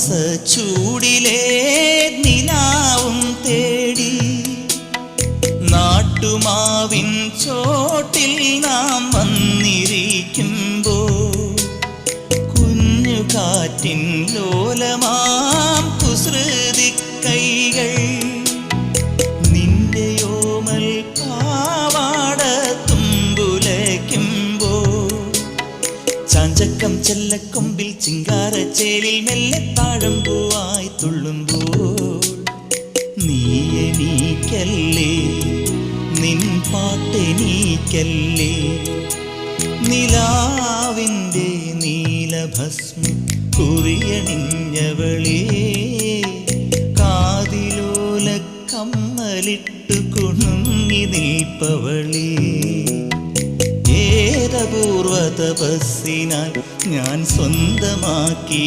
ചൂടിലെ നിലാവും തേടി നാട്ടുമാവിൻ ചോട്ടിൽ നാം വന്നിരിക്കുമ്പോ കുഞ്ഞു കാറ്റിൻ ലോലമാം കുസൃതി കൈകൾ നിന്റെയോമൽ പാവാട തുമ്പുലയ്ക്കുമ്പോ ചാഞ്ചക്കം ചെല്ലക്കൊമ്പിൽ ചിങ്കാരച്ചേലിൽ മെല്ലെ താഴമ്പൂവായി തുള്ളുമ്പോൾ നീ എനിക്കല്ലേ, നിൻ പാട്ടെനിക്കല്ലേ, നിലാവിൻ്റെ നീലഭസ്മം കുറിയണിഞ്ഞവളേ, കാതിലോല കമ്മലിട്ടു കുണുങ്ങി നിൽപ്പവളേ, ഏതപൂർവ തപസ്സിനാൽ ഞാൻ സ്വന്തമാക്കി